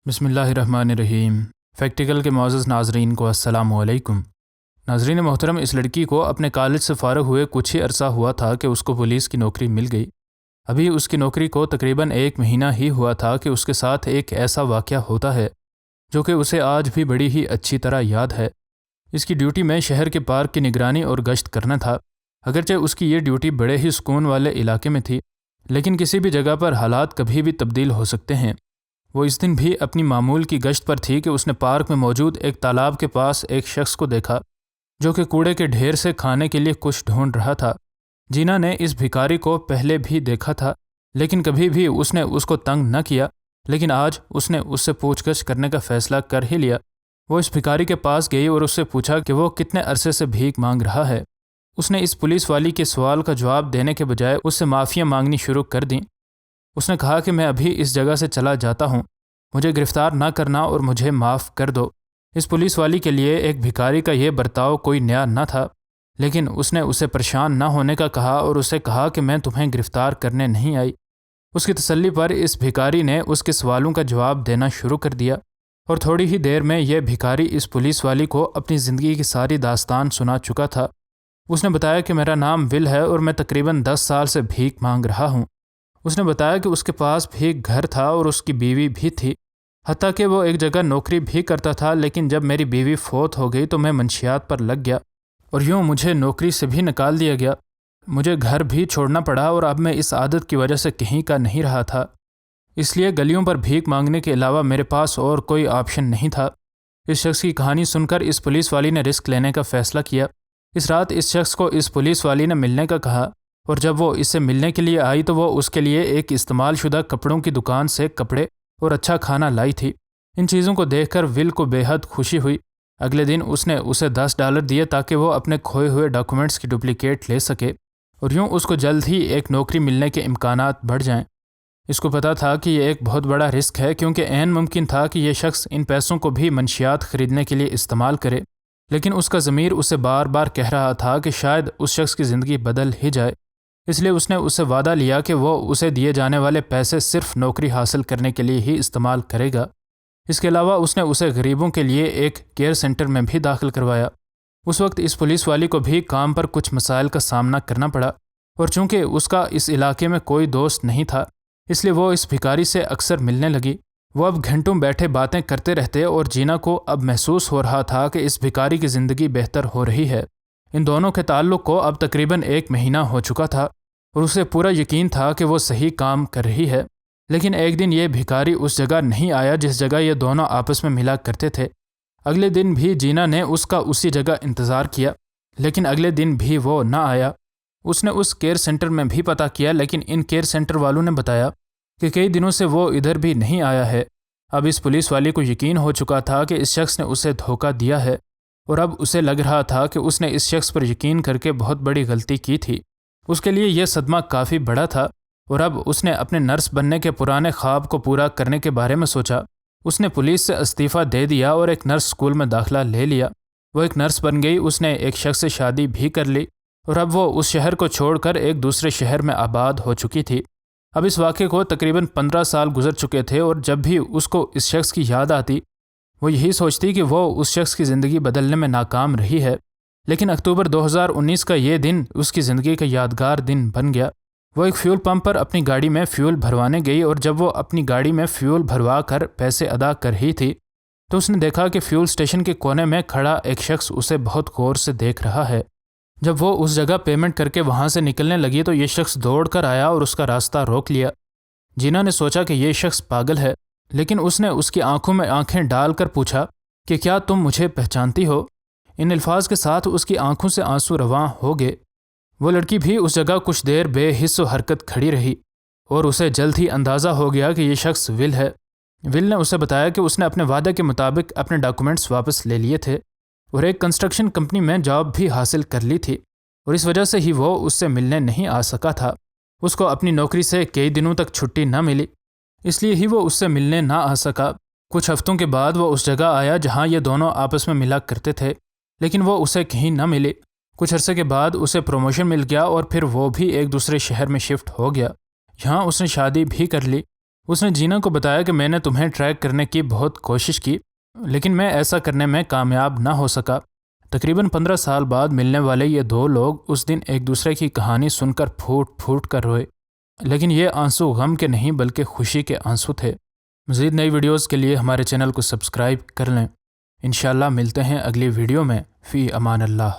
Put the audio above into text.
بسم اللہ الرحمن الرحیم۔ فیکٹیکل کے معزز ناظرین کو السلام علیکم۔ ناظرین محترم، اس لڑکی کو اپنے کالج سے فارغ ہوئے کچھ ہی عرصہ ہوا تھا کہ اس کو پولیس کی نوکری مل گئی۔ ابھی اس کی نوکری کو تقریباً 1 مہینہ ہی ہوا تھا کہ اس کے ساتھ ایک ایسا واقعہ ہوتا ہے جو کہ اسے آج بھی بڑی ہی اچھی طرح یاد ہے۔ اس کی ڈیوٹی میں شہر کے پارک کی نگرانی اور گشت کرنا تھا۔ اگرچہ اس کی یہ ڈیوٹی بڑے ہی سکون والے علاقے میں تھی، لیکن کسی بھی جگہ پر حالات کبھی بھی تبدیل ہو سکتے ہیں۔ وہ اس دن بھی اپنی معمول کی گشت پر تھی کہ اس نے پارک میں موجود ایک تالاب کے پاس ایک شخص کو دیکھا جو کہ کوڑے کے ڈھیر سے کھانے کے لیے کچھ ڈھونڈ رہا تھا۔ جینا نے اس بھکاری کو پہلے بھی دیکھا تھا، لیکن کبھی بھی اس نے اس کو تنگ نہ کیا، لیکن آج اس نے اس سے پوچھ گچھ کرنے کا فیصلہ کر ہی لیا۔ وہ اس بھکاری کے پاس گئی اور اس سے پوچھا کہ وہ کتنے عرصے سے بھیک مانگ رہا ہے۔ اس نے اس پولیس والی کے سوال کا جواب دینے کے بجائے اس سے معافیاں مانگنی شروع کر دیں۔ اس نے کہا کہ میں ابھی اس جگہ سے چلا جاتا ہوں، مجھے گرفتار نہ کرنا اور مجھے معاف کر دو۔ اس پولیس والی کے لیے ایک بھکاری کا یہ برتاؤ کوئی نیا نہ تھا، لیکن اس نے اسے پریشان نہ ہونے کا کہا اور اسے کہا کہ میں تمہیں گرفتار کرنے نہیں آئی۔ اس کی تسلی پر اس بھکاری نے اس کے سوالوں کا جواب دینا شروع کر دیا، اور تھوڑی ہی دیر میں یہ بھکاری اس پولیس والی کو اپنی زندگی کی ساری داستان سنا چکا تھا۔ اس نے بتایا کہ میرا نام ول ہے اور میں تقریباً 10 سال سے بھیک مانگ رہا ہوں۔ اس نے بتایا کہ اس کے پاس بھی گھر تھا اور اس کی بیوی بھی تھی، حتیٰ کہ وہ ایک جگہ نوکری بھی کرتا تھا، لیکن جب میری بیوی فوت ہو گئی تو میں منشیات پر لگ گیا اور یوں مجھے نوکری سے بھی نکال دیا گیا۔ مجھے گھر بھی چھوڑنا پڑا اور اب میں اس عادت کی وجہ سے کہیں کا نہیں رہا تھا، اس لیے گلیوں پر بھیک مانگنے کے علاوہ میرے پاس اور کوئی آپشن نہیں تھا۔ اس شخص کی کہانی سن کر اس پولیس والی نے رسک لینے کا فیصلہ کیا۔ اس رات اس شخص کو اس پولیس والی نے ملنے کا کہا، اور جب وہ اس سے ملنے کے لیے آئی تو وہ اس کے لیے ایک استعمال شدہ کپڑوں کی دکان سے کپڑے اور اچھا کھانا لائی تھی۔ ان چیزوں کو دیکھ کر ول کو بے حد خوشی ہوئی۔ اگلے دن اس نے اسے $10 دیے تاکہ وہ اپنے کھوئے ہوئے ڈاکومنٹس کی ڈپلیکیٹ لے سکے، اور یوں اس کو جلد ہی ایک نوکری ملنے کے امکانات بڑھ جائیں۔ اس کو پتہ تھا کہ یہ ایک بہت بڑا رسک ہے، کیونکہ عین ممکن تھا کہ یہ شخص ان پیسوں کو بھی منشیات خریدنے کے لیے استعمال کرے، لیکن اس کا ضمیر اسے بار بار کہہ رہا تھا کہ شاید اس شخص کی زندگی بدل ہی جائے۔ اس لیے اس نے اس سے وعدہ لیا کہ وہ اسے دیے جانے والے پیسے صرف نوکری حاصل کرنے کے لیے ہی استعمال کرے گا۔ اس کے علاوہ اس نے اسے غریبوں کے لیے ایک کیئر سینٹر میں بھی داخل کروایا۔ اس وقت اس پولیس والی کو بھی کام پر کچھ مسائل کا سامنا کرنا پڑا، اور چونکہ اس کا اس علاقے میں کوئی دوست نہیں تھا، اس لیے وہ اس بھکاری سے اکثر ملنے لگی۔ وہ اب گھنٹوں بیٹھے باتیں کرتے رہتے، اور جینا کو اب محسوس ہو رہا تھا کہ اس بھکاری کی زندگی بہتر ہو رہی ہے۔ ان دونوں کے تعلق کو اب تقریباً 1 مہینہ ہو چکا تھا، اور اسے پورا یقین تھا کہ وہ صحیح کام کر رہی ہے۔ لیکن ایک دن یہ بھکاری اس جگہ نہیں آیا جس جگہ یہ دونوں آپس میں ملا کرتے تھے۔ اگلے دن بھی جینا نے اس کا اسی جگہ انتظار کیا، لیکن اگلے دن بھی وہ نہ آیا۔ اس نے اس کیئر سینٹر میں بھی پتہ کیا، لیکن ان کیئر سینٹر والوں نے بتایا کہ کئی دنوں سے وہ ادھر بھی نہیں آیا ہے۔ اب اس پولیس والی کو یقین ہو چکا تھا کہ اس شخص نے اسے دھوکہ دیا ہے، اور اب اسے لگ رہا تھا کہ اس نے اس شخص پر یقین کر کے بہت بڑی غلطی کی تھی۔ اس کے لیے یہ صدمہ کافی بڑا تھا، اور اب اس نے اپنے نرس بننے کے پرانے خواب کو پورا کرنے کے بارے میں سوچا۔ اس نے پولیس سے استعفیٰ دے دیا اور ایک نرس اسکول میں داخلہ لے لیا۔ وہ ایک نرس بن گئی، اس نے ایک شخص سے شادی بھی کر لی، اور اب وہ اس شہر کو چھوڑ کر ایک دوسرے شہر میں آباد ہو چکی تھی۔ اب اس واقعے کو تقریباً 15 سال گزر چکے تھے، اور جب بھی اس کو اس شخص کی یاد آتی وہ یہی سوچتی کہ وہ اس شخص کی زندگی بدلنے میں ناکام رہی ہے۔ لیکن اکتوبر 2019 کا یہ دن اس کی زندگی کا یادگار دن بن گیا۔ وہ ایک فیول پمپ پر اپنی گاڑی میں فیول بھروانے گئی، اور جب وہ اپنی گاڑی میں فیول بھروا کر پیسے ادا کر رہی تھی تو اس نے دیکھا کہ فیول اسٹیشن کے کونے میں کھڑا ایک شخص اسے بہت غور سے دیکھ رہا ہے۔ جب وہ اس جگہ پیمنٹ کر کے وہاں سے نکلنے لگی تو یہ شخص دوڑ کر آیا اور اس کا راستہ روک لیا۔ جینا نے سوچا کہ یہ شخص پاگل ہے، لیکن اس نے اس کی آنکھوں میں آنکھیں ڈال کر پوچھا کہ کیا تم مجھے پہچانتی ہو؟ ان الفاظ کے ساتھ اس کی آنکھوں سے آنسو رواں ہو گئے۔ وہ لڑکی بھی اس جگہ کچھ دیر بے حس و حرکت کھڑی رہی، اور اسے جلد ہی اندازہ ہو گیا کہ یہ شخص ول ہے۔ ول نے اسے بتایا کہ اس نے اپنے وعدے کے مطابق اپنے ڈاکومنٹس واپس لے لیے تھے، اور ایک کنسٹرکشن کمپنی میں جاب بھی حاصل کر لی تھی، اور اس وجہ سے ہی وہ اس سے ملنے نہیں آ سکا تھا۔ اس کو اپنی نوکری سے کئی دنوں تک چھٹی نہ ملی، اس لیے ہی وہ اس سے ملنے نہ آ سکا۔ کچھ ہفتوں کے بعد وہ اس جگہ آیا جہاں یہ دونوں آپس میں ملا کرتے تھے، لیکن وہ اسے کہیں نہ ملی۔ کچھ عرصے کے بعد اسے پروموشن مل گیا، اور پھر وہ بھی ایک دوسرے شہر میں شفٹ ہو گیا۔ یہاں اس نے شادی بھی کر لی، اس نے جینا کو بتایا کہ میں نے تمہیں ٹریک کرنے کی بہت کوشش کی لیکن میں ایسا کرنے میں کامیاب نہ ہو سکا۔ تقریباً 15 سال بعد ملنے والے یہ دو لوگ اس دن ایک دوسرے کی کہانی سن کر پھوٹ پھوٹ کر روئے، لیکن یہ آنسو غم کے نہیں بلکہ خوشی کے آنسو تھے۔ مزید نئی ویڈیوز کے لیے ہمارے چینل کو سبسکرائب کر لیں۔ انشاءاللہ ملتے ہیں اگلی ویڈیو میں۔ فی امان اللہ۔